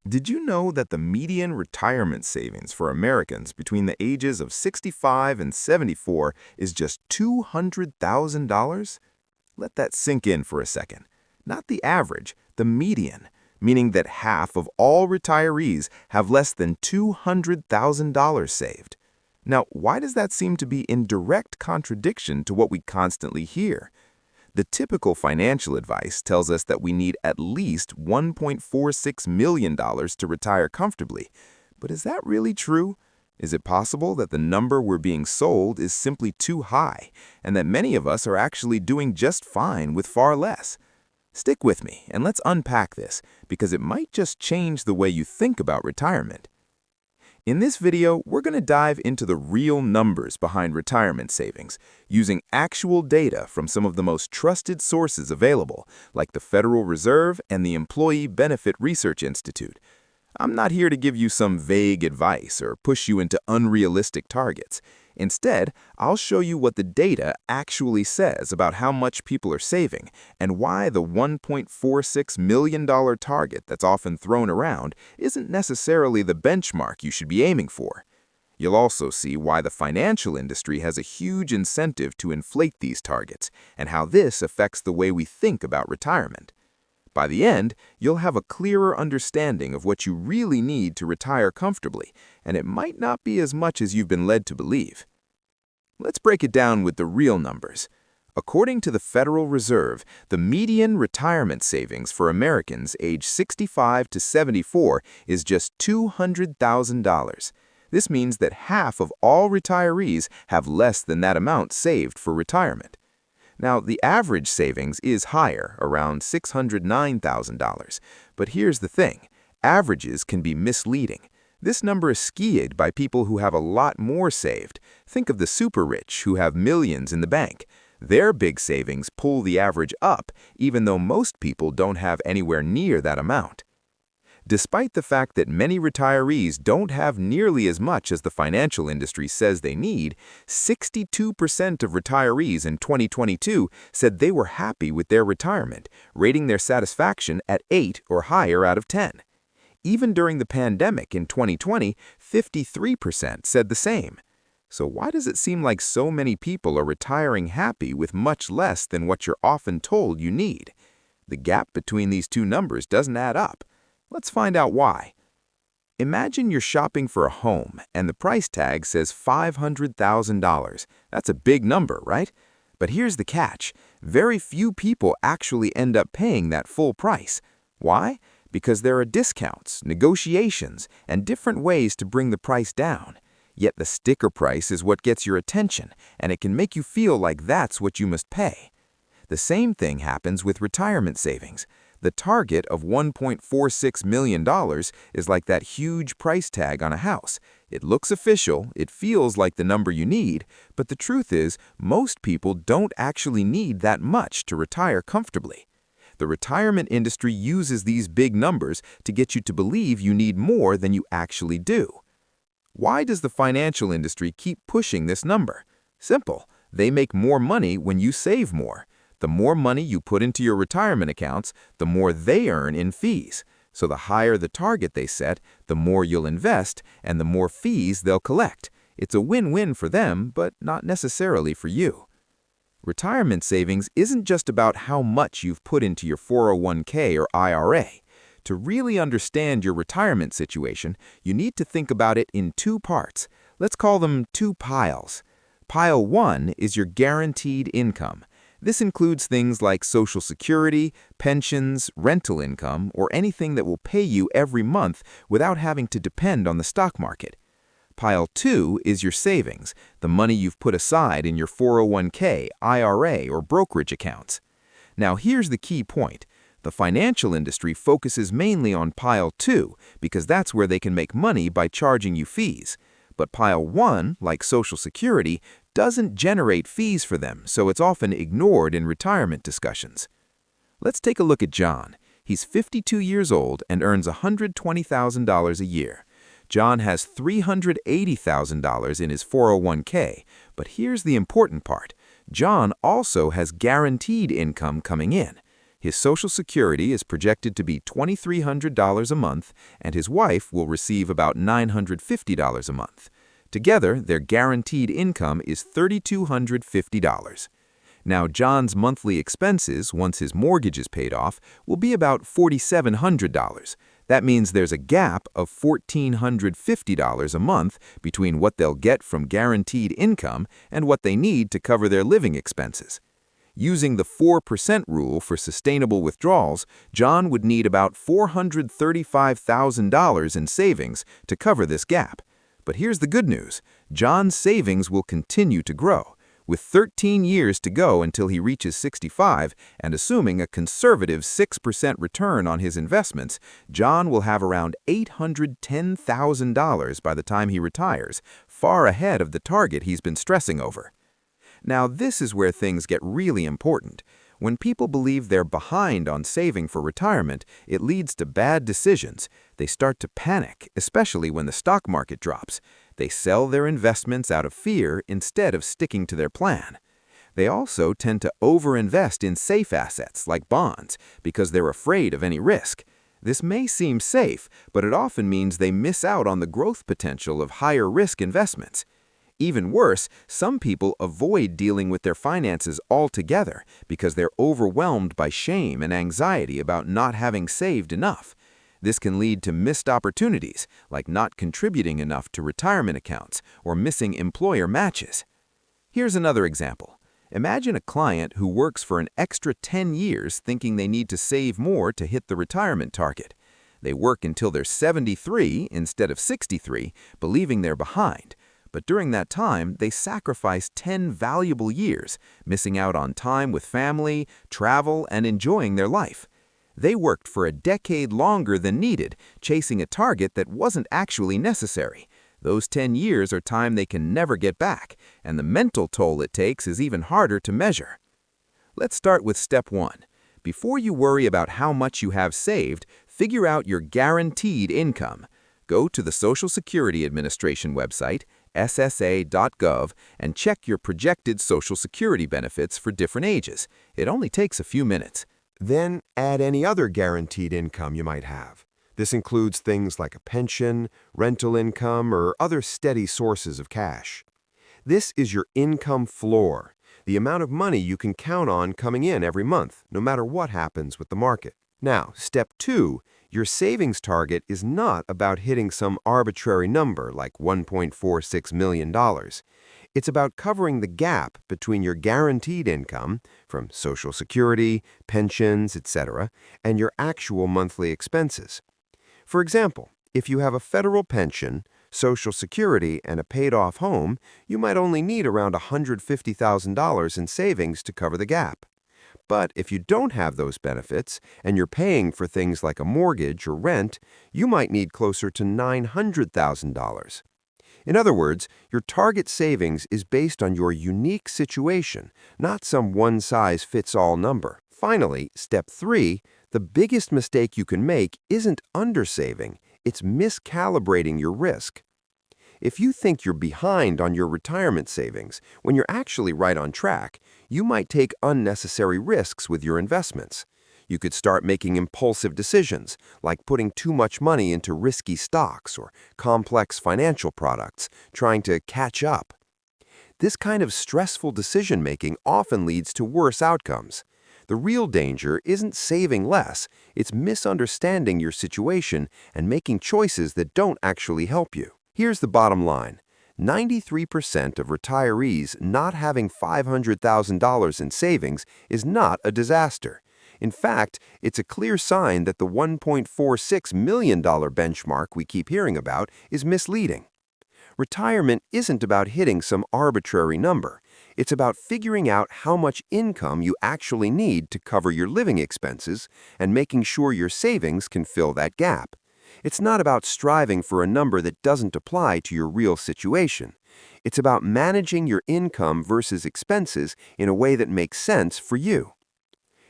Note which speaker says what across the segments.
Speaker 1: Did you know that the median retirement savings for Americans between the ages of 65 and 74 is just $200,000? Let that sink in for a second. Not the average, the median, meaning that half of all retirees have less than $200,000 saved. Now, why does that seem to be in direct contradiction to what we constantly hear? The typical financial advice tells us that we need at least $1.46 million to retire comfortably. But is that really true? Is it possible that the number we're being sold is simply too high, and that many of us are actually doing just fine with far less? Stick with me, and let's unpack this, because it might just change the way you think about retirement. In this video, we're going to dive into the real numbers behind retirement savings, using actual data from some of the most trusted sources available, like the Federal Reserve and the Employee Benefit Research Institute. I'm not here to give you some vague advice or push you into unrealistic targets. Instead, I'll show you what the data actually says about how much people are saving and why the $1.46 million target that's often thrown around isn't necessarily the benchmark you should be aiming for. You'll also see why the financial industry has a huge incentive to inflate these targets and how this affects the way we think about retirement. By the end, you'll have a clearer understanding of what you really need to retire comfortably, and it might not be as much as you've been led to believe. Let's break it down with the real numbers. According to the Federal Reserve, the median retirement savings for Americans aged 65 to 74 is just $200,000. This means that half of all retirees have less than that amount saved for retirement. Now, the average savings is higher, around $609,000. But here's the thing, averages can be misleading. This number is skewed by people who have a lot more saved. Think of the super rich who have millions in the bank. Their big savings pull the average up, even though most people don't have anywhere near that amount. Despite the fact that many retirees don't have nearly as much as the financial industry says they need, 62% of retirees in 2022 said they were happy with their retirement, rating their satisfaction at 8 or higher out of 10. Even during the pandemic in 2020, 53% said the same. So why does it seem like so many people are retiring happy with much less than what you're often told you need? The gap between these two numbers doesn't add up. Let's find out why. Imagine you're shopping for a home and the price tag says $500,000. That's a big number, right? But here's the catch. Very few people actually end up paying that full price. Why? Because there are discounts, negotiations, and different ways to bring the price down. Yet the sticker price is what gets your attention, and it can make you feel like that's what you must pay. The same thing happens with retirement savings. The target of $1.46 million is like that huge price tag on a house. It looks official, it feels like the number you need, but the truth is, most people don't actually need that much to retire comfortably. The retirement industry uses these big numbers to get you to believe you need more than you actually do. Why does the financial industry keep pushing this number? Simple. They make more money when you save more. The more money you put into your retirement accounts, the more they earn in fees. So the higher the target they set, the more you'll invest, and the more fees they'll collect. It's a win-win for them, but not necessarily for you. Retirement savings isn't just about how much you've put into your 401k or IRA. To really understand your retirement situation, you need to think about it in two parts. Let's call them two piles. Pile 1 is your guaranteed income. This includes things like Social Security, pensions, rental income, or anything that will pay you every month without having to depend on the stock market. Pile 2 is your savings, the money you've put aside in your 401k, IRA, or brokerage accounts. Now here's the key point. The financial industry focuses mainly on Pile 2 because that's where they can make money by charging you fees. But Pile 1, like Social Security, doesn't generate fees for them, so it's often ignored in retirement discussions. Let's take a look at John. He's 52 years old and earns $120,000 a year. John has $380,000 in his 401k, but here's the important part. John also has guaranteed income coming in. His Social Security is projected to be $2,300 a month, and his wife will receive about $950 a month. Together, their guaranteed income is $3,250. Now, John's monthly expenses, once his mortgage is paid off, will be about $4,700. That means there's a gap of $1,450 a month between what they'll get from guaranteed income and what they need to cover their living expenses. Using the 4% rule for sustainable withdrawals, John would need about $435,000 in savings to cover this gap. But here's the good news. John's savings will continue to grow. With 13 years to go until he reaches 65, and assuming a conservative 6% return on his investments, John will have around $810,000 by the time he retires, far ahead of the target he's been stressing over. Now, this is where things get really important. When people believe they're behind on saving for retirement, it leads to bad decisions. They start to panic, especially when the stock market drops. They sell their investments out of fear instead of sticking to their plan. They also tend to overinvest in safe assets like bonds because they're afraid of any risk. This may seem safe, but it often means they miss out on the growth potential of higher-risk investments. Even worse, some people avoid dealing with their finances altogether because they're overwhelmed by shame and anxiety about not having saved enough. This can lead to missed opportunities, like not contributing enough to retirement accounts or missing employer matches. Here's another example. Imagine a client who works for an extra 10 years thinking they need to save more to hit the retirement target. They work until they're 73 instead of 63, believing they're behind. But during that time, they sacrifice 10 valuable years, missing out on time with family, travel, and enjoying their life. They worked for a decade longer than needed, chasing a target that wasn't actually necessary. Those 10 years are time they can never get back, and the mental toll it takes is even harder to measure. Let's start with step 1. Before you worry about how much you have saved, figure out your guaranteed income. Go to the Social Security Administration website, ssa.gov, and check your projected Social Security benefits for different ages. It only takes a few minutes.
Speaker 2: Then add any other guaranteed income you might have. This includes things like a pension, rental income, or other steady sources of cash. This is your income floor, the amount of money you can count on coming in every month, no matter what happens with the market. Now, step 2, your savings target is not about hitting some arbitrary number like $1.46 million. It's about covering the gap between your guaranteed income from Social Security, pensions, etc., and your actual monthly expenses. For example, if you have a federal pension, Social Security, and a paid-off home, you might only need around $150,000 in savings to cover the gap. But if you don't have those benefits, and you're paying for things like a mortgage or rent, you might need closer to $900,000. In other words, your target savings is based on your unique situation, not some one-size-fits-all number. Finally, step 3, the biggest mistake you can make isn't undersaving, it's miscalibrating your risk. If you think you're behind on your retirement savings when you're actually right on track, you might take unnecessary risks with your investments. You could start making impulsive decisions, like putting too much money into risky stocks or complex financial products, trying to catch up. This kind of stressful decision-making often leads to worse outcomes. The real danger isn't saving less, it's misunderstanding your situation and making choices that don't actually help you. Here's the bottom line. 93% of retirees not having $500,000 in savings is not a disaster. In fact, it's a clear sign that the $1.46 million benchmark we keep hearing about is misleading. Retirement isn't about hitting some arbitrary number. It's about figuring out how much income you actually need to cover your living expenses and making sure your savings can fill that gap. It's not about striving for a number that doesn't apply to your real situation. It's about managing your income versus expenses in a way that makes sense for you.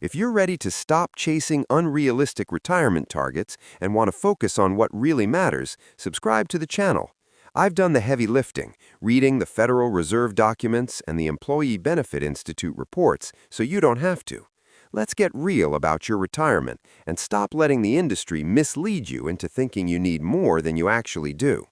Speaker 2: If you're ready to stop chasing unrealistic retirement targets and want to focus on what really matters, subscribe to the channel. I've done the heavy lifting, reading the Federal Reserve documents and the Employee Benefit Institute reports, so you don't have to. Let's get real about your retirement and stop letting the industry mislead you into thinking you need more than you actually do.